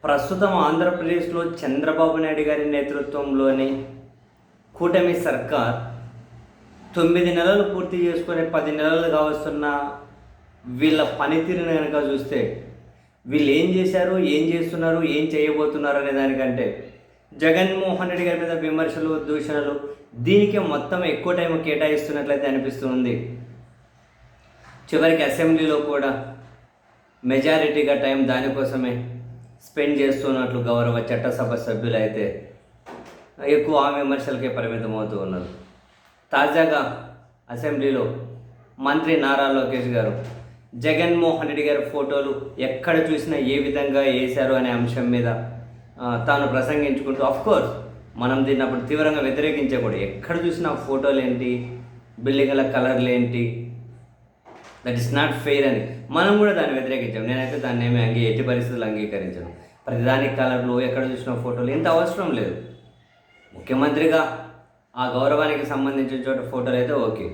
ప్రస్తుతం ఆంధ్రప్రదేశ్లో చంద్రబాబు నాయుడు గారి నేతృత్వంలోని కూటమి సర్కార్ 9 నెలలు పూర్తి చేసుకుని 10 నెలలు కావస్తున్న వీళ్ళ పనితీరుని కనుక చూస్తే వీళ్ళు ఏం చేశారు, ఏం చేస్తున్నారు, ఏం చేయబోతున్నారు అనే దానికంటే జగన్మోహన్ రెడ్డి గారి మీద విమర్శలు, దూషణలు దీనికి మొత్తం ఎక్కువ టైం కేటాయిస్తున్నట్లయితే అనిపిస్తుంది. చివరికి అసెంబ్లీలో కూడా మెజారిటీగా టైం దానికోసమే స్పెండ్ చేస్తున్నట్లు గౌరవ చట్టసభ సభ్యులు అయితే ఎక్కువ ఆ విమర్శలకే పరిమితం అవుతూ ఉన్నారు. తాజాగా అసెంబ్లీలో మంత్రి నారా లోకేష్ గారు జగన్మోహన్ రెడ్డి గారి ఫోటోలు ఎక్కడ చూసినా ఏ విధంగా వేశారు అనే అంశం మీద తాను ప్రసంగించుకుంటూ, అఫ్కోర్స్ మనం దీన్ని అప్పుడు తీవ్రంగా వ్యతిరేకించకూడదు. ఎక్కడ చూసినా ఫోటోలు ఏంటి, బిల్డింగ్ల కలర్లు ఏంటి, దట్ ఈస్ నాట్ ఫెయిర్ అని మనం కూడా దాన్ని వ్యతిరేకించాం. నేనైతే దాన్ని ఏమి ఎట్టి పరిస్థితులు అంగీకరించను. ప్రతిదానికి కలర్లు, ఎక్కడ చూసిన ఫోటోలు ఇంత అవసరం లేదు. ముఖ్యమంత్రిగా ఆ గౌరవానికి సంబంధించిన చోట ఫోటోలు అయితే ఓకే.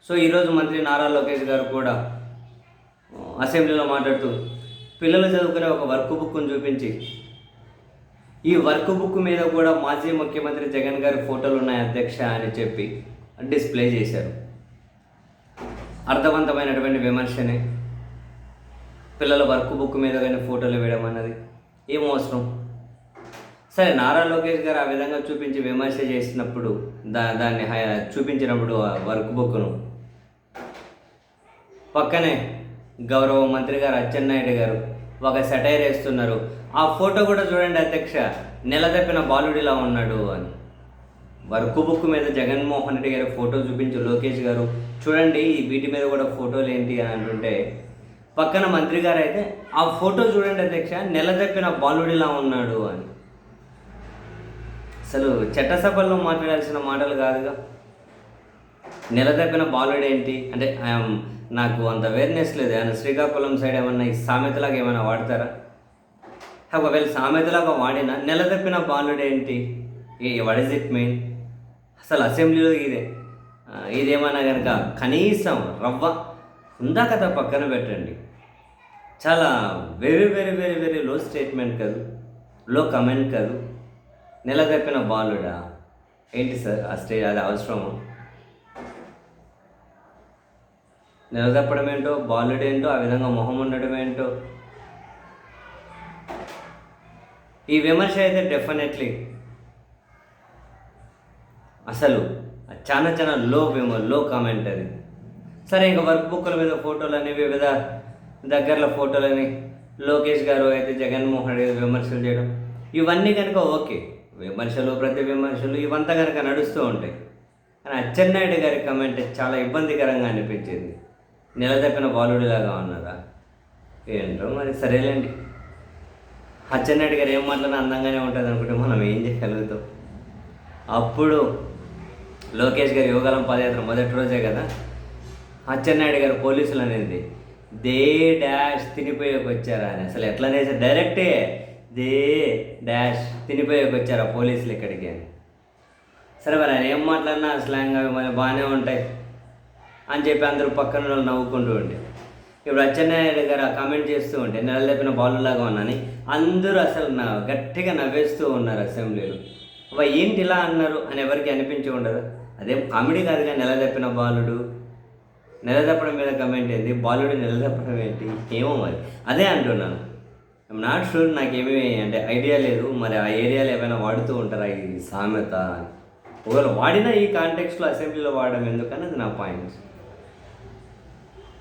సో ఈరోజు మంత్రి నారా లోకేష్ గారు కూడా అసెంబ్లీలో మాట్లాడుతూ పిల్లలు చదువుకునే ఒక వర్క్ బుక్ను చూపించి, ఈ వర్క్ బుక్ మీద కూడా మాజీ ముఖ్యమంత్రి జగన్ గారి ఫోటోలు ఉన్నాయి అధ్యక్ష అని చెప్పి డిస్ప్లే చేశారు. అర్థవంతమైనటువంటి విమర్శనే. పిల్లల వర్క్ బుక్ మీద కానీ ఫోటోలు వేయడం అన్నది ఏం అవసరం? సరే, నారా లోకేష్ గారు ఆ విధంగా చూపించి విమర్శ చేసినప్పుడు దాన్ని చూపించినప్పుడు ఆ వర్క్ బుక్ను పక్కనే గౌరవ మంత్రి గారు అచ్చెన్నాయుడు గారు ఒక సెటైర్ వేస్తున్నారు. ఆ ఫోటో కూడా చూడండి అధ్యక్ష, నెలదప్పిన బాలుడిలా ఉన్నాడు అని. వర్క్ బుక్ మీద జగన్మోహన్ రెడ్డి గారి ఫోటో చూపించి లోకేష్ గారు చూడండి వీటి మీద కూడా ఫోటోలు ఏంటి అని అంటుంటే, పక్కన మంత్రి గారు అయితే ఆ ఫోటో చూడండి అధ్యక్ష, నెలదప్పిన బాలుడిలా ఉన్నాడు అని. అసలు చట్టసభల్లో మాట్లాడాల్సిన మాటలు కాదుగా. నెలదప్పిన బాలుడు ఏంటి అంటే నాకు అంత అవేర్నెస్ లేదు. ఆయన శ్రీకాకుళం సైడ్ ఏమన్నా ఈ సామెతలాగా ఏమైనా వాడతారా? ఒకవేళ సామెతలాగా వాడినా నెలదప్పిన బాలుడు ఏంటి, వాట్ ఈజ్ ఇట్ మీన్? అసలు అసెంబ్లీలో ఇదేమన్నా కనుక కనీసం రవ్వ ఉందా కదా పక్కన పెట్టండి. చాలా very very very very low statement కాదు, లో కమెంట్ కాదు. నెలదప్పిన బాలుడా ఏంటి సార్? అది అవసరమా? నిలదప్పడం ఏంటో, బాలుడు ఏంటో, ఆ విధంగా మొహం ఉండడం ఏంటో. ఈ విమర్శ అయితే డెఫినెట్లీ అసలు చాలా లో కామెంట్ అది. సరే, ఇంకా వర్క్ బుక్ల మీద ఫోటోలని, వివిధ దగ్గరలో ఫోటోలని లోకేష్ గారు అయితే జగన్మోహన్ రెడ్డి విమర్శలు చేయడం ఇవన్నీ కనుక ఓకే. విమర్శలు, ప్రతి విమర్శలు ఇవంతా కనుక నడుస్తూ ఉంటాయి. కానీ అచ్చెన్నాయుడు గారి కమెంట్ చాలా ఇబ్బందికరంగా అనిపించింది. నిలదప్పిన బాలుడిలాగా ఉన్నారా ఏంటో మరి. సరేలేండి, అచ్చెన్నాయుడు గారు ఏం మాట్లాడినా అందంగానే ఉంటుంది అనుకుంటే మనం ఏం చేయగలుగుతాం. అప్పుడు లోకేష్ గారు యువగలం పాదయాత్ర మొదటి రోజే కదా అచ్చెన్నాయుడు గారు పోలీసులు అనేది దే డాష్ తినిపోయేకి వచ్చారా అని. అసలు ఎట్లనే డైరెక్టే దే డాష్ తినిపోయేకి వచ్చారా పోలీసులు ఇక్కడికి అని. సరే, మరి ఆయన ఏం మాట్లాడినా స్లాంగ్ అవి మరి బాగానే ఉంటాయి అని చెప్పి అందరూ పక్కన వాళ్ళు నవ్వుకుంటూ ఉండే. ఇప్పుడు అచ్చెన్నాయుడు గారు కామెంట్ చేస్తూ ఉంటే నెలదప్పిన బాలులాగా ఉన్నాని అందరూ అసలు గట్టిగా నవ్వేస్తూ ఉన్నారు అసెంబ్లీలో. ఏంటి ఇలా అన్నారు అని ఎవరికి అనిపించి ఉండదు. అదేం కామెడీ కాదుగా. నెలదప్పిన బాలుడు, నెలదప్పడం మీద కమెంట్ ఏంటి, బాలుడు నెలదప్పడం ఏంటి, ఏమో మరి. అదే అంటున్నాను. ఐఎమ్ నాట్ షూర్, నాకేమీ అంటే ఐడియా లేదు. మరి ఆ ఏరియాలో ఏమైనా వాడుతూ ఉంటారా ఈ సామెత? ఒకవేళ వాడినా ఈ కాంటెక్స్లో అసెంబ్లీలో వాడడం ఎందుకని అది నా పాయింట్.